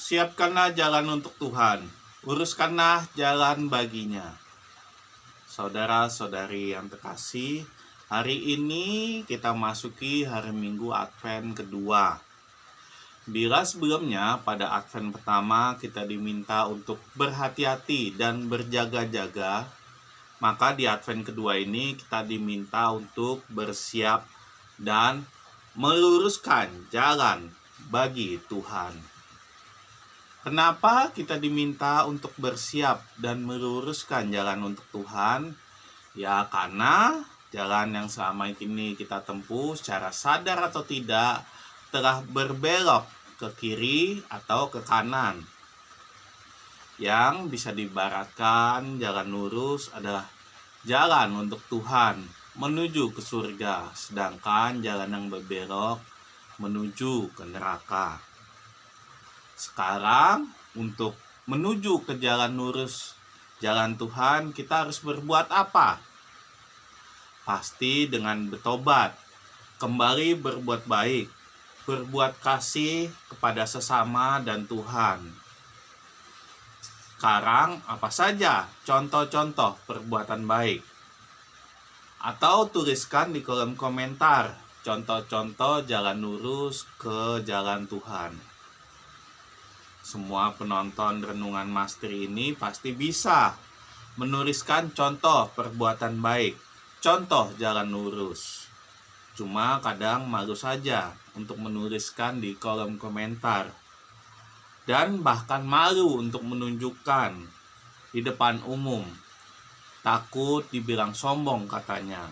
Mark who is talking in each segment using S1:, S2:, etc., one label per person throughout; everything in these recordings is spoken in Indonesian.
S1: Siapkanlah jalan untuk Tuhan, uruskanlah jalan baginya. Saudara-saudari yang terkasih, hari ini kita masuki hari Minggu Advent kedua. Bila sebelumnya pada Advent pertama kita diminta untuk berhati-hati dan berjaga-jaga, maka di Advent kedua ini kita diminta untuk bersiap dan meluruskan jalan bagi Tuhan. Kenapa kita diminta untuk bersiap dan meluruskan jalan untuk Tuhan? Ya karena jalan yang selama ini kita tempuh secara sadar atau tidak telah berbelok ke kiri atau ke kanan. Yang bisa diibaratkan jalan lurus adalah jalan untuk Tuhan menuju ke surga, sedangkan jalan yang berbelok menuju ke neraka. Sekarang untuk menuju ke jalan lurus, jalan Tuhan, kita harus berbuat apa? Pasti dengan bertobat, kembali berbuat baik, berbuat kasih kepada sesama dan Tuhan. Sekarang apa saja contoh-contoh perbuatan baik? Atau tuliskan di kolom komentar contoh-contoh jalan lurus ke jalan Tuhan. Semua penonton Renungan Master ini pasti bisa menuliskan contoh perbuatan baik, contoh jalan lurus. Cuma kadang malu saja untuk menuliskan di kolom komentar. Dan bahkan malu untuk menunjukkan di depan umum. Takut dibilang sombong katanya.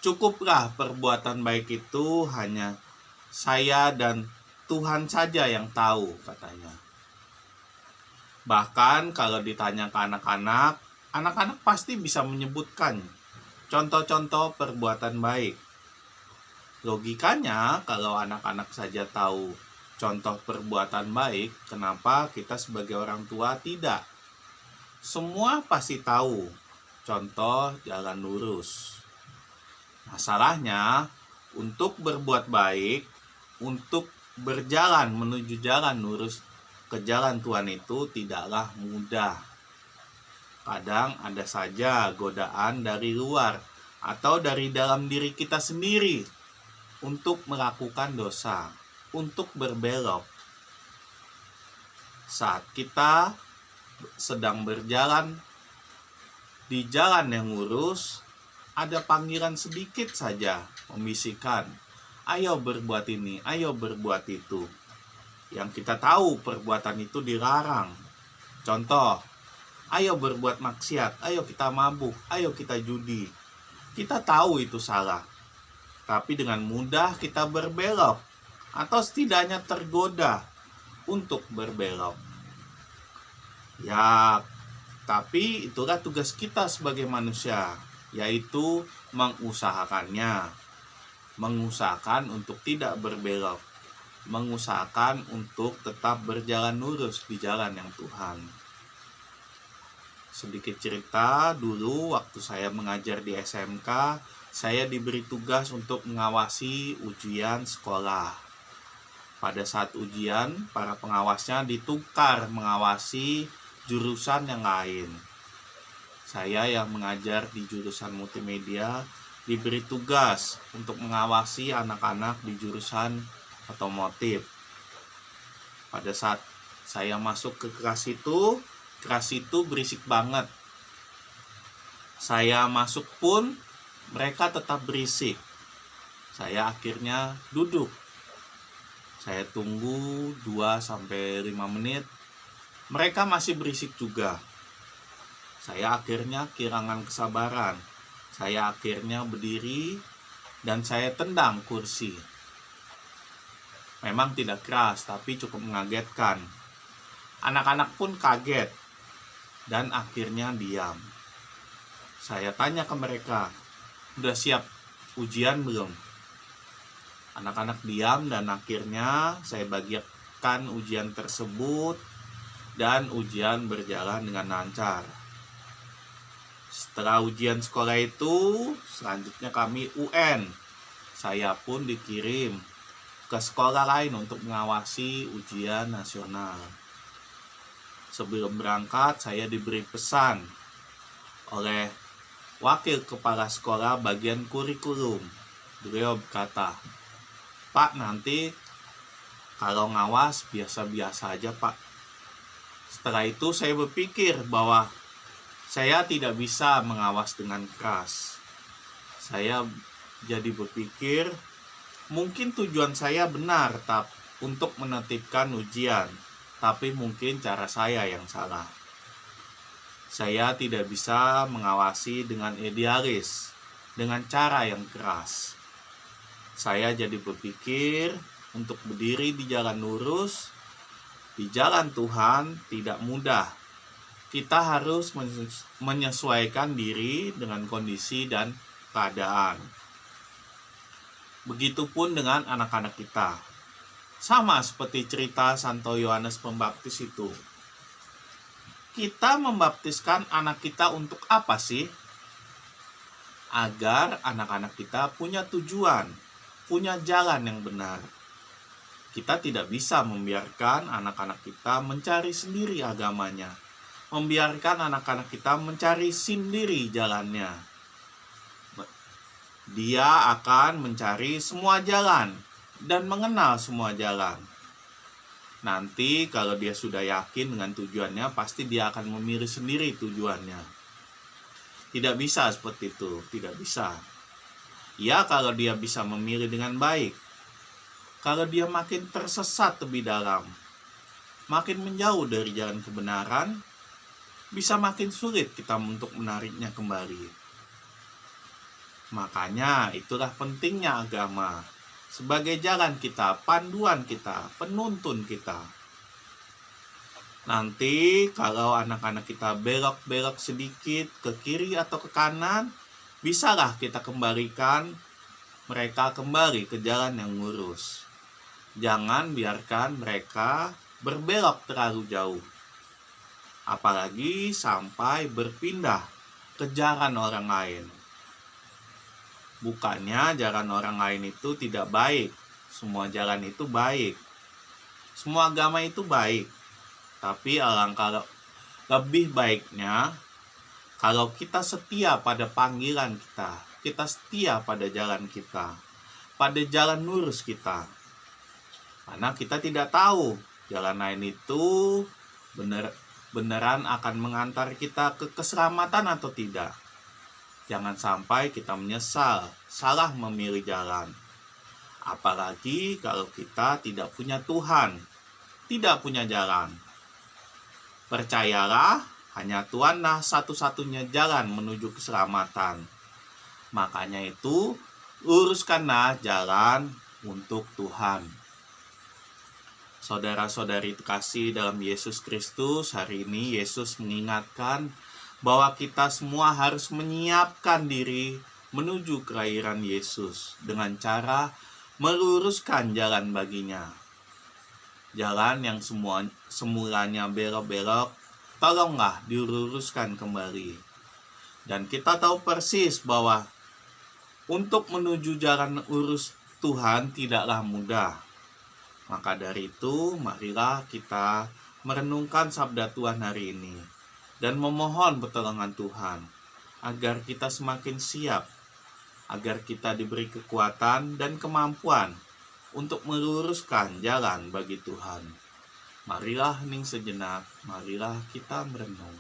S1: Cukuplah perbuatan baik itu hanya saya dan Tuhan saja yang tahu katanya. Bahkan kalau ditanya ke anak-anak, anak-anak pasti bisa menyebutkan contoh-contoh perbuatan baik. Logikanya kalau anak-anak saja tahu contoh perbuatan baik, kenapa kita sebagai orang tua tidak? Semua pasti tahu contoh jalan lurus. Masalahnya, untuk berbuat baik, untuk berjalan menuju jalan lurus ke jalan Tuhan itu tidaklah mudah. Kadang ada saja godaan dari luar atau dari dalam diri kita sendiri untuk melakukan dosa, untuk berbelok. Saat kita sedang berjalan di jalan yang lurus, ada panggilan sedikit saja membisikkan, ayo berbuat ini, ayo berbuat itu. Yang kita tahu perbuatan itu dilarang. Contoh, ayo berbuat maksiat, ayo kita mabuk, ayo kita judi. Kita tahu itu salah. Tapi dengan mudah kita berbelok atau setidaknya tergoda untuk berbelok. Ya, tapi itulah tugas kita sebagai manusia, yaitu mengusahakan untuk tidak berbelok, mengusahakan untuk tetap berjalan lurus di jalan yang Tuhan. Sedikit cerita, dulu waktu saya mengajar di SMK, saya diberi tugas untuk mengawasi ujian sekolah. Pada saat ujian, para pengawasnya ditukar mengawasi jurusan yang lain. Saya yang mengajar di jurusan multimedia diberi tugas untuk mengawasi anak-anak di jurusan otomotif. Pada saat saya masuk ke kelas itu berisik banget. Saya masuk pun mereka tetap berisik. Saya akhirnya duduk. Saya tunggu 2-5 menit. Mereka masih berisik juga. Saya akhirnya kehilangan kesabaran. Saya akhirnya berdiri dan saya tendang kursi. Memang tidak keras, tapi cukup mengagetkan. Anak-anak pun kaget dan akhirnya diam. Saya tanya ke mereka, udah siap ujian belum? Anak-anak diam dan akhirnya saya bagikan ujian tersebut dan ujian berjalan dengan lancar. Setelah ujian sekolah itu, selanjutnya kami UN. Saya pun dikirim ke sekolah lain untuk mengawasi ujian nasional. Sebelum berangkat, saya diberi pesan oleh wakil kepala sekolah bagian kurikulum. Beliau berkata, "Pak, nanti kalau ngawas biasa-biasa aja, Pak." Setelah itu saya berpikir bahwa saya tidak bisa mengawas dengan keras. Saya jadi berpikir, mungkin tujuan saya benar untuk menetapkan ujian, tapi mungkin cara saya yang salah. Saya tidak bisa mengawasi dengan idealis, dengan cara yang keras. Saya jadi berpikir untuk berdiri di jalan lurus, di jalan Tuhan tidak mudah. Kita harus menyesuaikan diri dengan kondisi dan keadaan. Begitupun dengan anak-anak kita. Sama seperti cerita Santo Yohanes Pembaptis itu. Kita membaptiskan anak kita untuk apa sih? Agar anak-anak kita punya tujuan, punya jalan yang benar. Kita tidak bisa membiarkan anak-anak kita mencari sendiri agamanya. Membiarkan anak-anak kita mencari sendiri jalannya. Dia akan mencari semua jalan dan mengenal semua jalan. Nanti kalau dia sudah yakin dengan tujuannya, pasti dia akan memilih sendiri tujuannya. Tidak bisa seperti itu, tidak bisa. Ya, kalau dia bisa memilih dengan baik. Kalau dia makin tersesat lebih dalam, makin menjauh dari jalan kebenaran, bisa makin sulit kita untuk menariknya kembali. Makanya itulah pentingnya agama sebagai jalan kita, panduan kita, penuntun kita. Nanti kalau anak-anak kita belok-belok sedikit ke kiri atau ke kanan, bisalah kita kembalikan mereka kembali ke jalan yang lurus. Jangan biarkan mereka berbelok terlalu jauh. Apalagi sampai berpindah ke jalan orang lain. Bukannya jalan orang lain itu tidak baik. Semua jalan itu baik. Semua agama itu baik. Tapi alangkah lebih baiknya kalau kita setia pada panggilan kita. Kita setia pada jalan kita. Pada jalan lurus kita. Karena kita tidak tahu jalan lain itu beneran akan mengantar kita ke keselamatan atau tidak. Jangan sampai kita menyesal, salah memilih jalan. Apalagi kalau kita tidak punya Tuhan, tidak punya jalan. Percayalah, hanya Tuhanlah satu-satunya jalan menuju keselamatan. Makanya itu, luruskanlah jalan untuk Tuhan. Saudara-saudari terkasih dalam Yesus Kristus, hari ini Yesus mengingatkan bahwa kita semua harus menyiapkan diri menuju kelahiran Yesus dengan cara meluruskan jalan baginya. Jalan yang semulanya belok-belok, tolonglah diluruskan kembali. Dan kita tahu persis bahwa untuk menuju jalan lurus Tuhan tidaklah mudah. Maka dari itu, marilah kita merenungkan sabda Tuhan hari ini dan memohon pertolongan Tuhan agar kita semakin siap, agar kita diberi kekuatan dan kemampuan untuk meluruskan jalan bagi Tuhan. Marilah hening sejenak, marilah kita merenung.